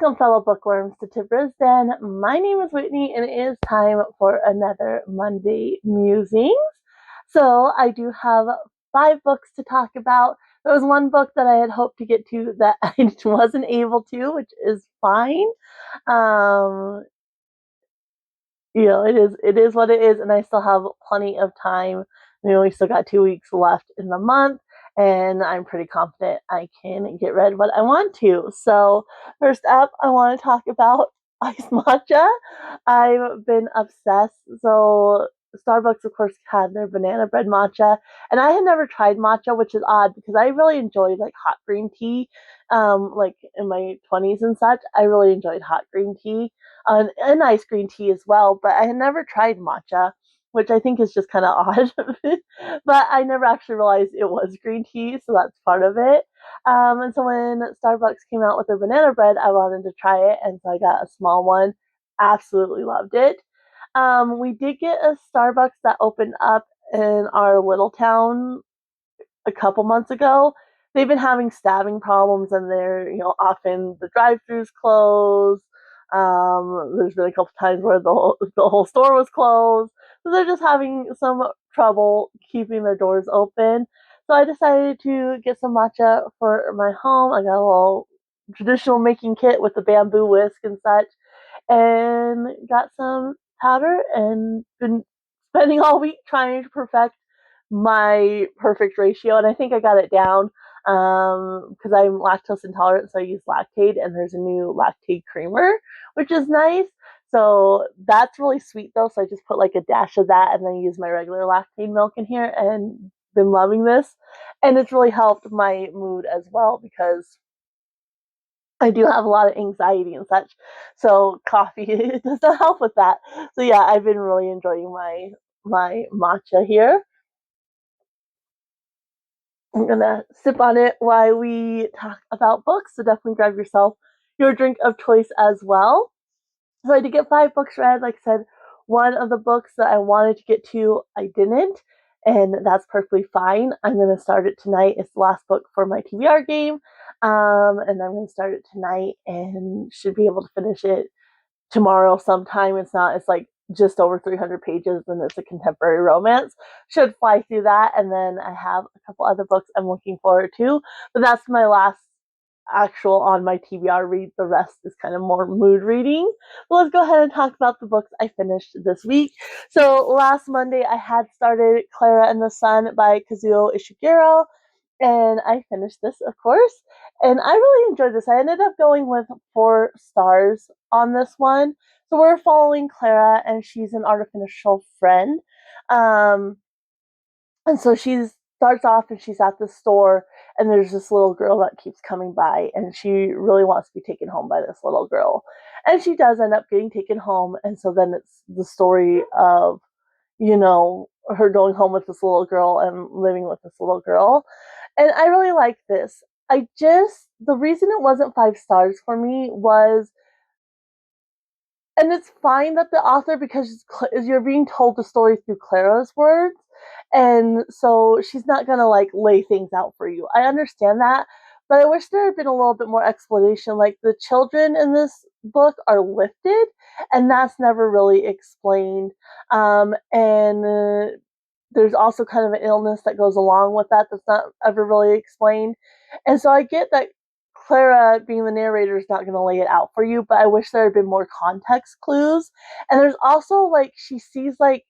Welcome, fellow bookworms, to Tibra's Den. My name is Whitney, and it is time for another Monday Musings. So I do have 5 books to talk about. There was one book that I had hoped to get to that I wasn't able to, which is fine. It is what it is, and I still have plenty of time. We still got 2 weeks left in the month, and I'm pretty confident I can get read what I want to. So first up, I want to talk about iced matcha. I've been obsessed. So Starbucks, of course, had their banana bread matcha, and I had never tried matcha, which is odd because I really enjoyed like hot green tea. Like in my 20s and such, I really enjoyed hot green tea and iced green tea as well, but I had never tried matcha, which I think is just kind of odd. But I never actually realized it was green tea, so that's part of it. And so when Starbucks came out with their banana bread, I wanted to try it, and so I got a small one. Absolutely loved it. We did get a Starbucks that opened up in our little town a couple months ago. They've been having stabbing problems, and they're often the drive-throughs closed. There's been a couple times where the whole store was closed, so they're just having some trouble keeping their doors open. So I decided to get some matcha for my home. I got a little traditional making kit with the bamboo whisk and such, and got some powder and been spending all week trying to perfect my perfect ratio, and I think I got it down because I'm lactose intolerant, so I use Lactaid, and there's a new Lactaid creamer, which is nice. So that's really sweet though, so I just put like a dash of that and then use my regular Lactaid milk in here, and been loving this. And it's really helped my mood as well because I do have a lot of anxiety and such, so coffee does not help with that. So yeah, I've been really enjoying my matcha here. I'm gonna sip on it while we talk about books, so definitely grab yourself your drink of choice as well. So I did get 5 books read. Like I said, one of the books that I wanted to get to, I didn't, and that's perfectly fine. I'm gonna start it tonight. It's the last book for my TBR game, and I'm gonna start it tonight and should be able to finish it tomorrow sometime. It's like just over 300 pages, and it's a contemporary romance. Should fly through that, and then I have a couple other books I'm looking forward to, but that's my last actual on my TBR read. The rest is kind of more mood reading. But let's go ahead and talk about the books I finished this week. So last Monday I had started Klara and the Sun by Kazuo Ishiguro, and I finished this, of course, and I really enjoyed this. I ended up going with 4 stars on this one. So we're following Klara, and she's an artificial friend. And so she starts off and she's at the store, and there's this little girl that keeps coming by, and she really wants to be taken home by this little girl. And she does end up getting taken home, and so then it's the story of, her going home with this little girl and living with this little girl. And I really like this. The reason it wasn't 5 stars for me was, and it's fine that the author, because you're being told the story through Klara's words, and so she's not gonna like lay things out for you. I understand that, but I wish there had been a little bit more explanation. Like, the children in this book are lifted, and that's never really explained. And there's also kind of an illness that goes along with that that's not ever really explained. And so I get that Klara, being the narrator, is not going to lay it out for you, but I wish there had been more context clues. And there's also, like, she sees, like,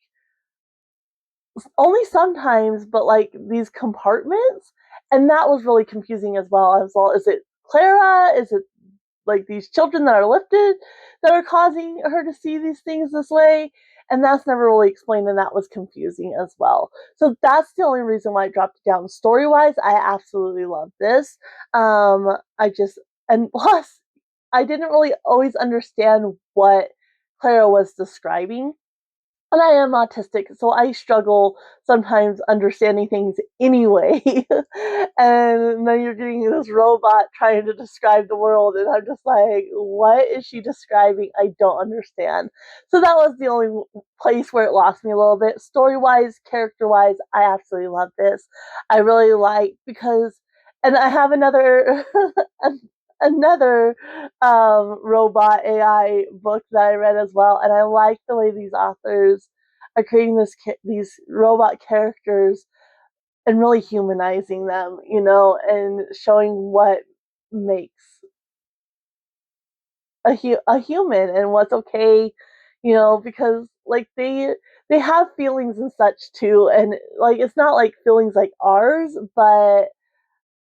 only sometimes, but, like, these compartments, and that was really confusing as well. Is it Klara? Is it, like, these children that are lifted that are causing her to see these things this way? And that's never really explained, and that was confusing as well. So that's the only reason why I dropped it down. Story-wise, I absolutely love this. And plus, I didn't really always understand what Klara was describing. And I am autistic, so I struggle sometimes understanding things anyway. And then you're getting this robot trying to describe the world, and I'm just like, what is she describing? I don't understand. So that was the only place where it lost me a little bit. Story-wise, character-wise, I absolutely love this. I really like, because, and I have another robot AI book that I read as well, and I like the way these authors are creating these robot characters and really humanizing them, and showing what makes a human and what's okay, because like they have feelings and such too, and like it's not like feelings like ours, but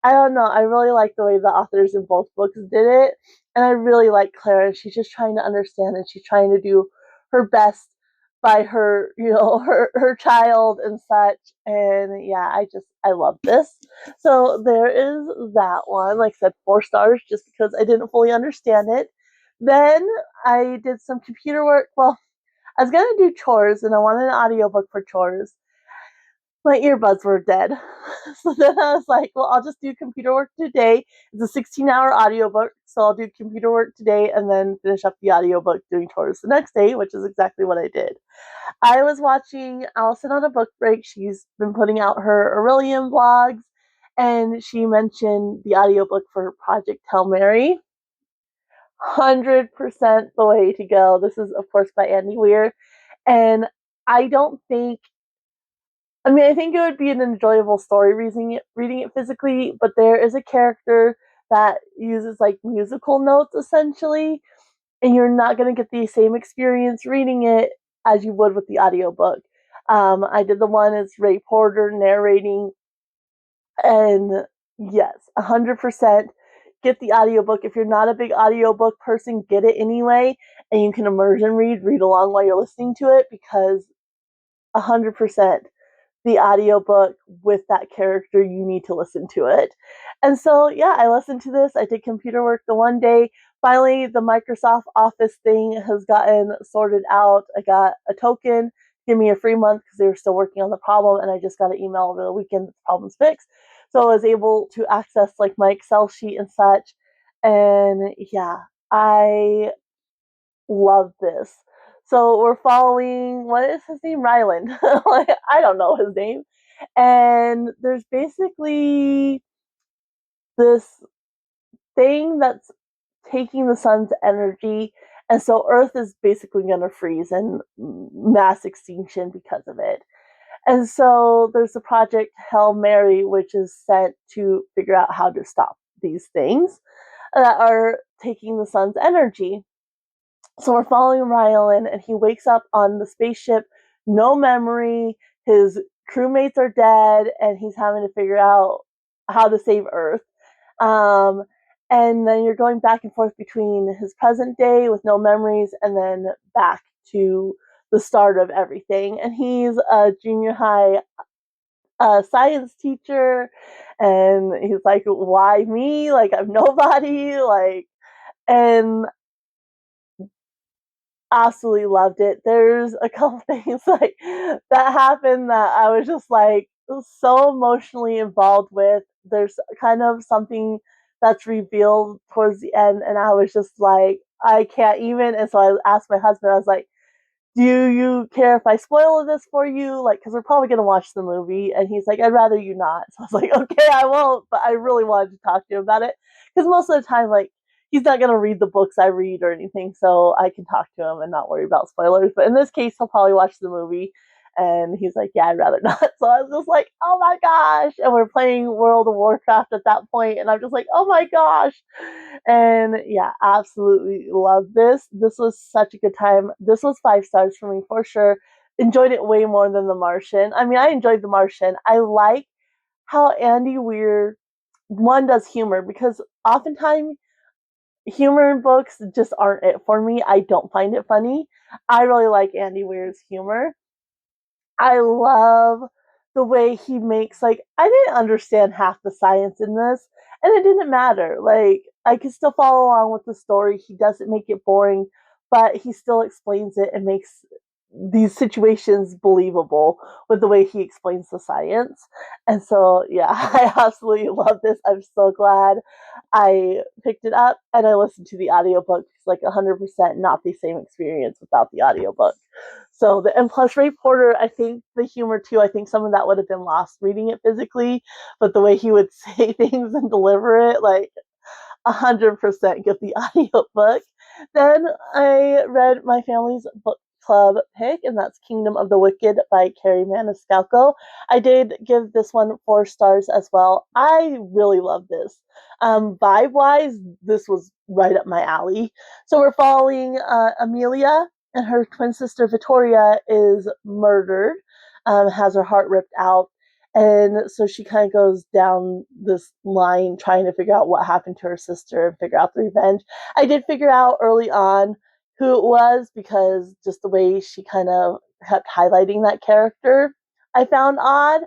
I don't know. I really like the way the authors in both books did it. And I really like Klara. She's just trying to understand and she's trying to do her best by her, her child and such. And yeah, I love this. So there is that one. Like I said, 4 stars just because I didn't fully understand it. Then I did some computer work. Well, I was gonna do chores and I wanted an audiobook for chores. My earbuds were dead. So then I was like, well, I'll just do computer work today. It's a 16-hour audiobook, so I'll do computer work today and then finish up the audiobook doing chores the next day, which is exactly what I did. I was watching Allison on a book break. She's been putting out her Aurelian vlogs, and she mentioned the audiobook for Project Hail Mary. 100% the way to go. This is, of course, by Andy Weir. And I don't think I think it would be an enjoyable story reading it physically, but there is a character that uses like musical notes essentially, and you're not going to get the same experience reading it as you would with the audiobook. I did the one as Ray Porter narrating, and yes, 100% get the audiobook. If you're not a big audiobook person, get it anyway, and you can immersion read along while you're listening to it because 100% the audiobook with that character, you need to listen to it. And so, yeah, I listened to this. I did computer work the one day. Finally, the Microsoft Office thing has gotten sorted out. I got a token, give me a free month because they were still working on the problem, and I just got an email over the weekend that the problem's fixed. So I was able to access like my Excel sheet and such. And yeah, I love this. So we're following, what is his name? Ryland. Like, I don't know his name. And there's basically this thing that's taking the sun's energy. And so Earth is basically going to freeze and mass extinction because of it. And so there's the project Hail Mary, which is sent to figure out how to stop these things that are taking the sun's energy. So we're following Rylan, and he wakes up on the spaceship, no memory. His crewmates are dead, and he's having to figure out how to save Earth. Um, and then you're going back and forth between his present day with no memories, and then back to the start of everything. And he's a junior high science teacher, and he's like, "Why me? Like I'm nobody." Like, and absolutely loved it. There's a couple things like that happened that I was just like so emotionally involved with. There's kind of something that's revealed towards the end, and I was just like, I can't even. And so I asked my husband, I was like, do you care if I spoil this for you? Like, because we're probably going to watch the movie. And he's like, I'd rather you not. So I was like, okay, I won't. But I really wanted to talk to him about it. Because most of the time, like, he's not going to read the books I read or anything. So I can talk to him and not worry about spoilers. But in this case, he'll probably watch the movie. And he's like, yeah, I'd rather not. So I was just like, oh my gosh. And we're playing World of Warcraft at that point, and I'm just like, oh my gosh. And yeah, absolutely love this. This was such a good time. This was 5 stars for me for sure. Enjoyed it way more than The Martian. I mean, I enjoyed The Martian. I like how Andy Weir, one, does humor, because oftentimes humor in books just aren't it for me. I don't find it funny. I really like Andy Weir's humor. I love the way he makes, like, I didn't understand half the science in this, and it didn't matter. Like, I could still follow along with the story. He doesn't make it boring, but he still explains it and makes these situations believable with the way he explains the science. And so, yeah, I absolutely love this. I'm so glad I picked it up and I listened to the audiobook. It's like 100% not the same experience without the audiobook. So and plus Ray Porter, I think the humor too, I think some of that would have been lost reading it physically, but the way he would say things and deliver it, like 100% get the audiobook. Then I read my family's book club pick, and that's Kingdom of the Wicked by Kerri Maniscalco. I did give this one 4 stars as well. I really love this. Vibe-wise, this was right up my alley. So we're following Amelia, and her twin sister Vittoria is murdered, has her heart ripped out. And so she kind of goes down this line trying to figure out what happened to her sister and figure out the revenge. I did figure out early on who it was because just the way she kind of kept highlighting that character I found odd.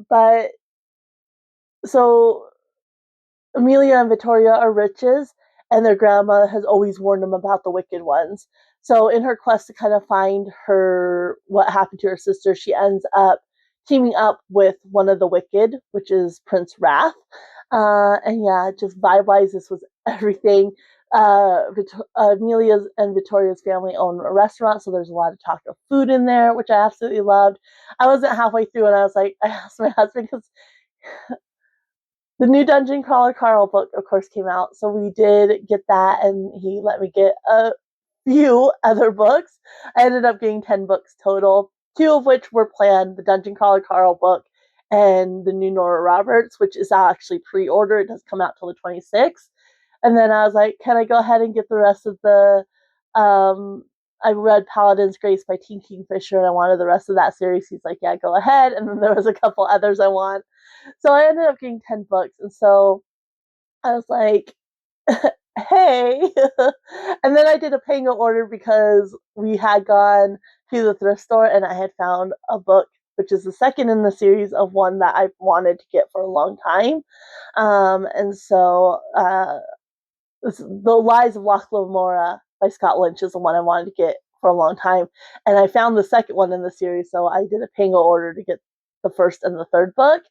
But so Amelia and Vittoria are witches, and their grandma has always warned them about the wicked ones. So in her quest to kind of find her what happened to her sister, she ends up teaming up with one of the wicked, which is Prince Wrath. And yeah, just vibe-wise, this was everything. Amelia's and Vittoria's family own a restaurant, so there's a lot of talk of food in there, which I absolutely loved. I wasn't halfway through, and I was like, I asked my husband because the new Dungeon Crawler Carl book, of course, came out, so we did get that, and he let me get a few other books. I ended up getting 10 books total, 2 of which were planned, the Dungeon Crawler Carl book and the new Nora Roberts, which is actually pre-ordered. It does come out till the 26th. And then I was like, can I go ahead and get the rest of the I read Paladin's Grace by Team Kingfisher, and I wanted the rest of that series. He's like, yeah, go ahead. And then there was a couple others I want. So I ended up getting 10 books. And so I was like, hey. And then I did a Pango order because we had gone to the thrift store and I had found a book, which is the second in the series of one that I've wanted to get for a long time. And so The Lies of Lamora by Scott Lynch is the one I wanted to get for a long time. And I found the second one in the series, so I did a Pango order to get the first and the third book.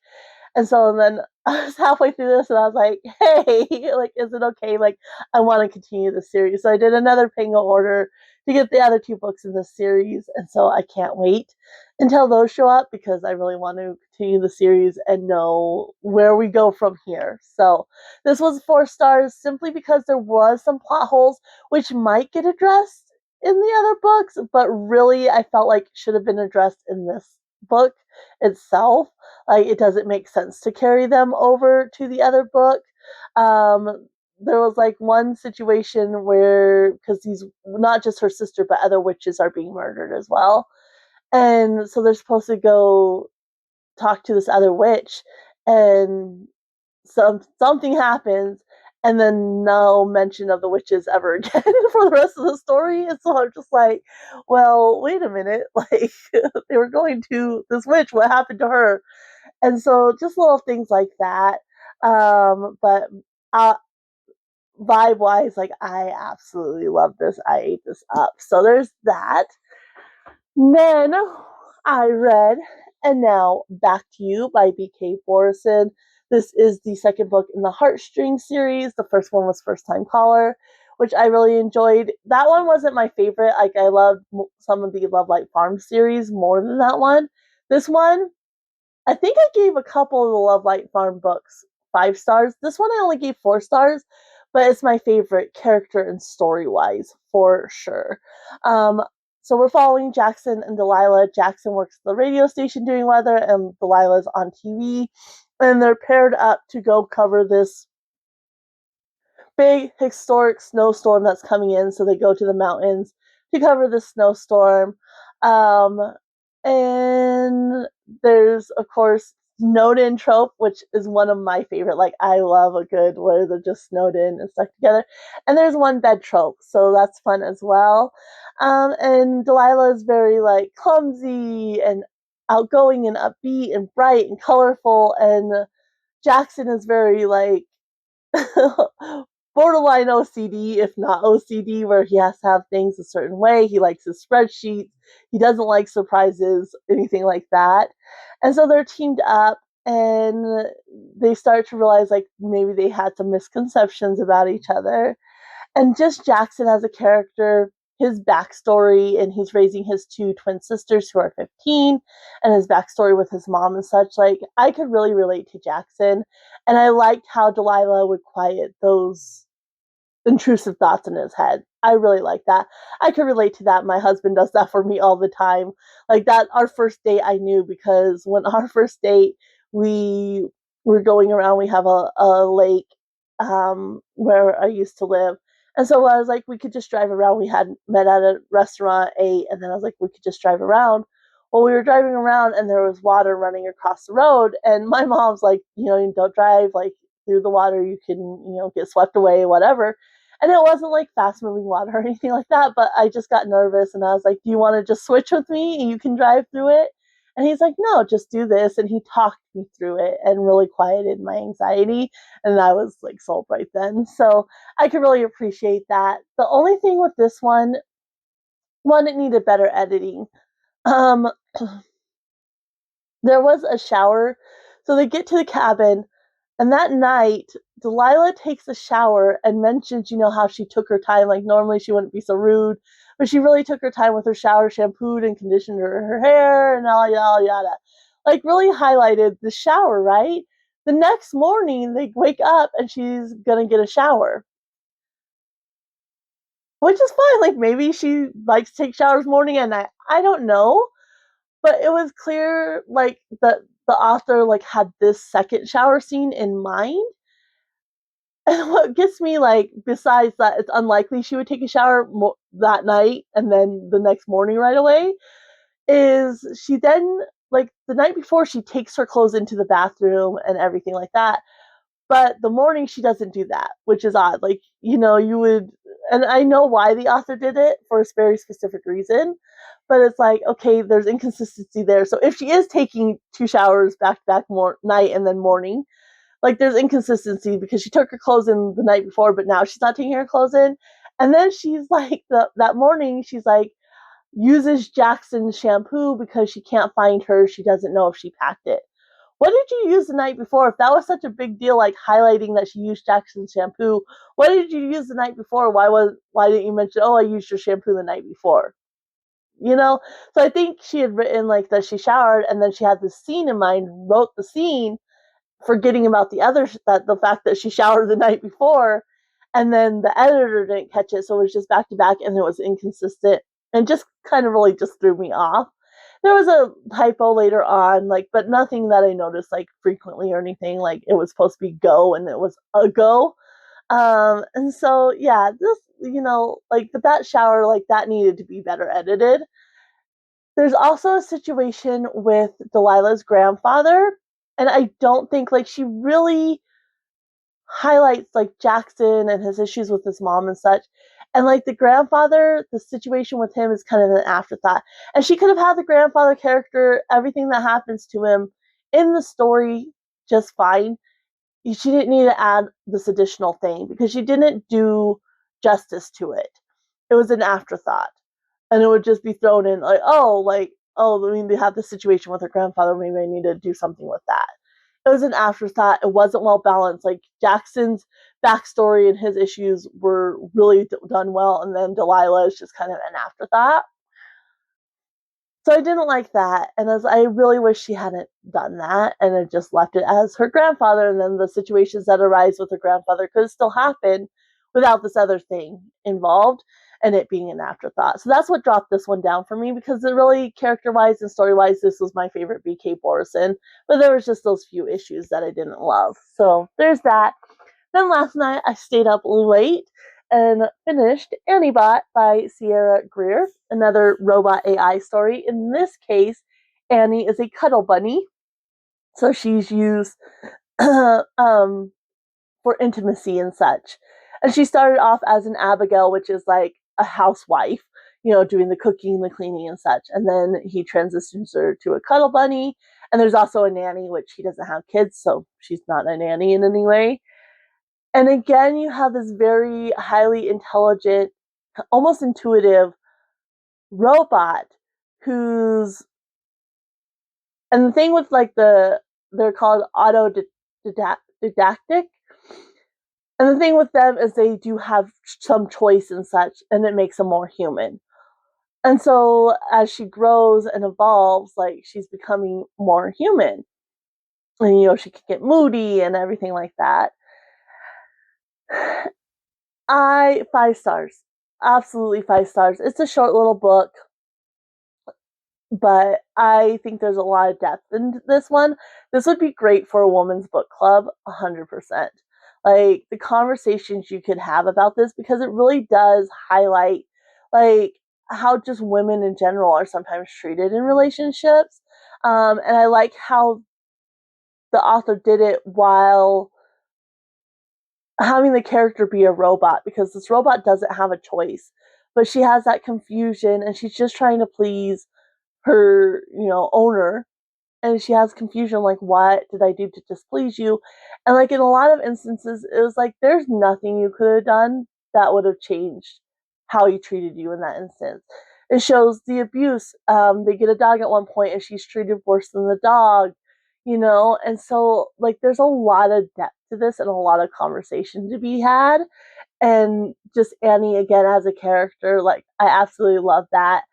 And so then I was halfway through this and I was like, hey, like, is it okay? Like, I want to continue the series. So I did another Pango order to get the other 2 books in this series. And so I can't wait until those show up because I really want to continue the series and know where we go from here. So this was 4 stars simply because there was some plot holes which might get addressed in the other books, but really I felt like should have been addressed in this book itself. Like, it doesn't make sense to carry them over to the other book. There was like one situation where, because these, not just her sister, but other witches are being murdered as well. And so they're supposed to go talk to this other witch, and something happens, and then no mention of the witches ever again for the rest of the story. And so I'm just like, well, wait a minute, like they were going to this witch, what happened to her? And so just little things like that. But vibe wise, like I absolutely love this. I ate this up. So there's that. Then I read And Now Back to You by B.K. Borison. This is the second book in the Heartstring series. The first one was First Time Caller, which I really enjoyed. That one wasn't my favorite. Like, I loved some of the Lovelight Farm series more than that one. This one, I think I gave a couple of the Lovelight Farm books 5 stars. This one I only gave 4 stars, but it's my favorite character and story-wise, for sure. So we're following Jackson and Delilah. Jackson works at the radio station doing weather, and Delilah's on TV. And they're paired up to go cover this big historic snowstorm that's coming in. So they go to the mountains to cover the snowstorm. And there's, of course, snowed in trope, which is one of my favorite. Like, I love a good where they're just snowed in and stuck together. And there's one bed trope, so that's fun as well. And Delilah is very like clumsy and outgoing and upbeat and bright and colorful, and Jackson is very like borderline OCD, if not OCD, where he has to have things a certain way. He likes his spreadsheets. He doesn't like surprises, anything like that. And so they're teamed up, and they start to realize like maybe they had some misconceptions about each other. And just Jackson as a character, his backstory, and he's raising his 2 twin sisters who are 15, and his backstory with his mom and such. Like, I could really relate to Jackson, and I liked how Delilah would quiet those intrusive thoughts in his head. I really like that. I could relate to that. My husband does that for me all the time. Like that, our first date, I knew, because when our first date, we were going around. We have a lake where I used to live. And so I was like, we could just drive around. We had met at a restaurant, ate, and then I was like, we could just drive around. Well, we were driving around and there was water running across the road. And my mom's like, don't drive like through the water. You can, get swept away, whatever. And it wasn't like fast moving water or anything like that, but I just got nervous and I was like, do you want to just switch with me and you can drive through it? And he's like, no, just do this. And he talked me through it and really quieted my anxiety. And I was like sold right then. So I could really appreciate that. The only thing with this one, it needed better editing. There was a shower. So they get to the cabin, and that night, Delilah takes a shower and mentions, how she took her time. Like, normally she wouldn't be so rude, but she really took her time with her shower, shampooed and conditioned her hair, and all yada yada. Like, really highlighted the shower, right? The next morning, they wake up and she's gonna get a shower, which is fine. Like, maybe she likes to take showers morning and night. I don't know, but it was clear, like, that the author like had this second shower scene in mind. And what gets me, like, besides that, it's unlikely she would take a shower that night and then the next morning right away, is she then, like, the night before, she takes her clothes into the bathroom and everything like that. But the morning, she doesn't do that, which is odd. Like, you would, and I know why the author did it for a very specific reason, but it's like, okay, there's inconsistency there. So if she is taking 2 showers back to back, night and then morning, like, there's inconsistency because she took her clothes in the night before, but now she's not taking her clothes in. And then she's like, that morning, she's like, uses Jackson's shampoo because she can't find her. She doesn't know if she packed it. What did you use the night before? If that was such a big deal, like highlighting that she used Jackson's shampoo, what did you use the night before? Why didn't you mention, oh, I used your shampoo the night before? So I think she had written like that she showered, and then she had the scene in mind, wrote the scene, forgetting about the fact that she showered the night before, and then the editor didn't catch it, so it was just back to back, and it was inconsistent, and just kind of really just threw me off. There was a typo later on, like, but nothing that I noticed like frequently or anything. Like, it was supposed to be go, and it was a go. And so yeah, this, like, but that shower, like, that needed to be better edited. There's also a situation with Delilah's grandfather, and I don't think, like, she really highlights like Jackson and his issues with his mom and such. And like the grandfather, the situation with him is kind of an afterthought. And she could have had the grandfather character, everything that happens to him in the story, just fine. She didn't need to add this additional thing because she didn't do justice to it. It was an afterthought. And it would just be thrown in I mean, they have this situation with her grandfather. Maybe I need to do something with that. It was an afterthought. It wasn't well balanced. Like, Jackson's backstory and his issues were really done well, and then Delilah is just kind of an afterthought. So I didn't like that, and as I really wish she hadn't done that, and it just left it as her grandfather, and then the situations that arise with her grandfather could still happen without this other thing involved, and it being an afterthought. So that's what dropped this one down for me, because it really, character-wise and story-wise, this was my favorite BK Borison, but there was just those few issues that I didn't love. So there's that. Then last night I stayed up late and finished Annibot by Sierra Greer, another robot AI story. In this case, Annie is a cuddle bunny, so she's used for intimacy and such. And she started off as an Abigail, which is like a housewife, doing the cooking, the cleaning, and such. And then he transitions her to a cuddle bunny. And there's also a nanny, which he doesn't have kids, so she's not a nanny in any way. And again, you have this very highly intelligent, almost intuitive robot who's, and the thing with like they're called autodidactic. And the thing with them is they do have some choice and such, and it makes them more human. And so as she grows and evolves, like she's becoming more human. And she can get moody and everything like that. I 5 stars. Absolutely 5 stars. It's a short little book, but I think there's a lot of depth in this one. This would be great for a woman's book club, 100%. Like the conversations you could have about this, because it really does highlight like how just women in general are sometimes treated in relationships. And I like how the author did it while having the character be a robot, because this robot doesn't have a choice, but she has that confusion and she's just trying to please her, owner, and she has confusion like, what did I do to displease you? And like in a lot of instances it was like there's nothing you could have done that would have changed how he treated you in that instance. It shows the abuse. They get a dog at one point and she's treated worse than the dog, and so like there's a lot of depth to this and a lot of conversation to be had. And just Annie again as a character, like I absolutely love that.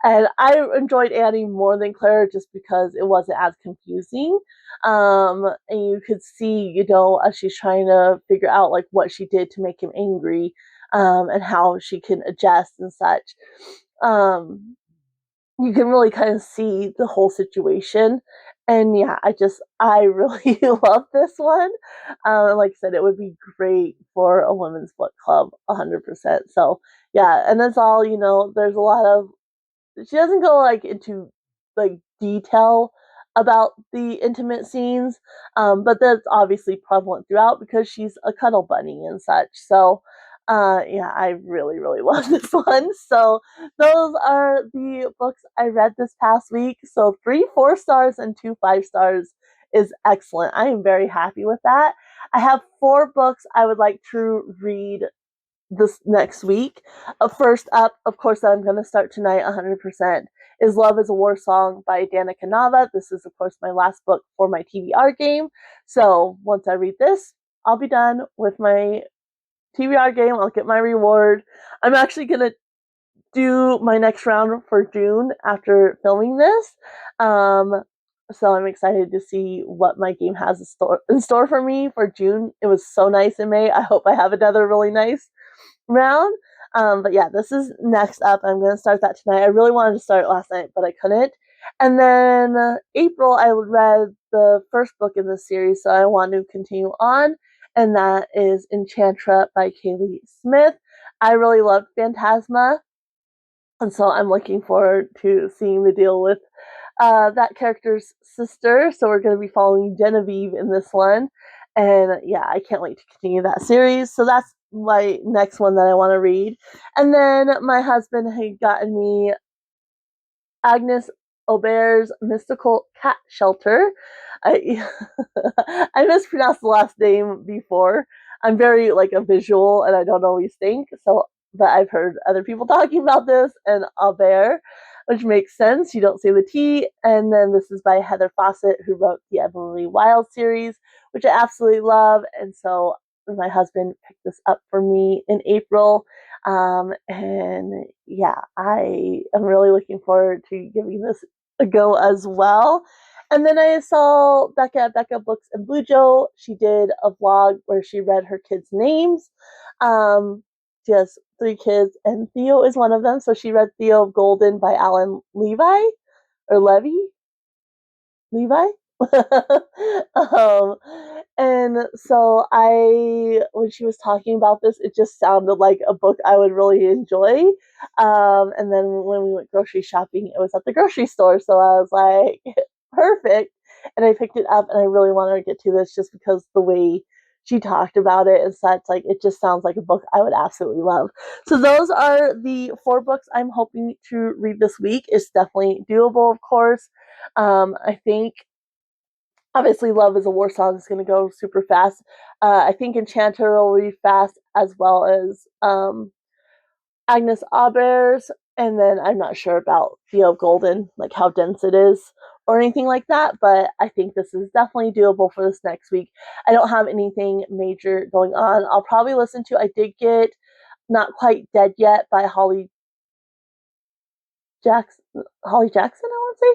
And I enjoyed Annie more than Klara just because it wasn't as confusing. And you could see, as she's trying to figure out like what she did to make him angry, and how she can adjust and such. Um, you can really kind of see the whole situation. And yeah, I really love this one. Like I said, it would be great for a women's book club, 100%. So yeah, and that's all, there's a lot of, she doesn't go like into like detail about the intimate scenes, but that's obviously prevalent throughout because she's a cuddle bunny and such. So yeah, I really, really love this one. So those are the books I read this past week. So 3 4 stars and 2 5 stars is excellent. I am very happy with that. I have 4 books I would like to read this next week. First up, of course, that I'm going to start tonight 100% is Love is a War Song by Danica Nava. This is, of course, my last book for my TBR game. So once I read this, I'll be done with my TBR game. I'll get my reward. I'm actually going to do my next round for June after filming this. So I'm excited to see what my game has in store for me for June. It was so nice in May. I hope I have another really nice round. But yeah, this is next up. I'm going to start that tonight. I really wanted to start it last night, but I couldn't. And then April, I read the first book in the series, so I want to continue on, and that is Enchantra by Kaylie Smith. I really loved Phantasma, and so I'm looking forward to seeing the deal with that character's sister. So we're going to be following Genevieve in this one. And yeah, I can't wait to continue that series. So that's my next one that I want to read. And then my husband had gotten me Agnes Aubert's Mystical Cat Shelter. I I mispronounced the last name before. I'm very like a visual and I don't always think. So but I've heard other people talking about this and Aubert, which makes sense. You don't say the T. And then this is by Heather Fawcett, who wrote the Emily Wilde series, which I absolutely love. And so my husband picked this up for me in April. And yeah, I am really looking forward to giving this a go as well. And then I saw Becca at Becca Books and Blue Joe. She did a vlog where she read her kids' names. She has 3 kids, and Theo is one of them. So she read Theo of Golden by Alan Levi or Levy. Levi. um, and so when she was talking about this, it just sounded like a book I would really enjoy. And then when we went grocery shopping, it was at the grocery store, so I was like, perfect. And I picked it up, and I really wanted to get to this just because the way she talked about it and such, like it just sounds like a book I would absolutely love. So those are the 4 books I'm hoping to read this week. It's definitely doable, of course. I think obviously Love is a War Song is going to go super fast. I think Enchantra will be fast, as well as Agnes Aubert's, and then I'm not sure about Theo Golden, like how dense it is, or anything like that, but I think this is definitely doable for this next week. I don't have anything major going on. I'll probably listen to, I did get Not Quite Dead Yet by Jackson, Holly Jackson, I want to say.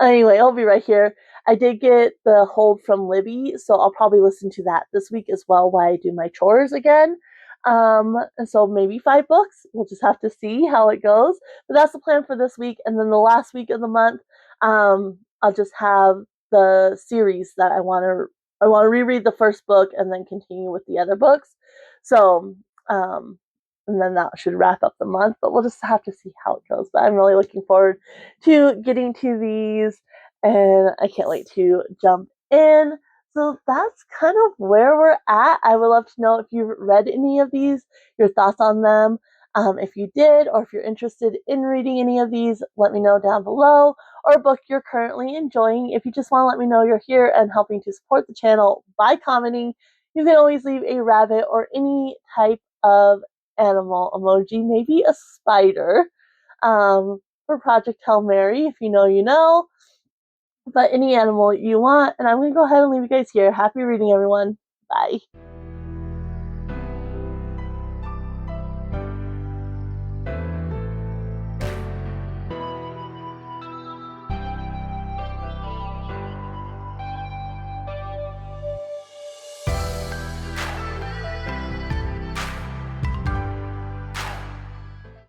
Anyway, I'll be right here. I did get the hold from Libby, so I'll probably listen to that this week as well while I do my chores again. And so maybe 5 books. We'll just have to see how it goes. But that's the plan for this week. And then the last week of the month, I'll just have the series that I want to reread the first book and then continue with the other books. So and then that should wrap up the month, but we'll just have to see how it goes. But I'm really looking forward to getting to these, and I can't wait to jump in. So that's kind of where we're at. I would love to know if you've read any of these, your thoughts on them. If you did, or if you're interested in reading any of these, let me know down below, or a book you're currently enjoying. If you just want to let me know you're here and helping to support the channel by commenting, you can always leave a rabbit or any type of animal emoji, maybe a spider, for Project Hail Mary. If you know, you know. But any animal you want. And I'm going to go ahead and leave you guys here. Happy reading, everyone. Bye.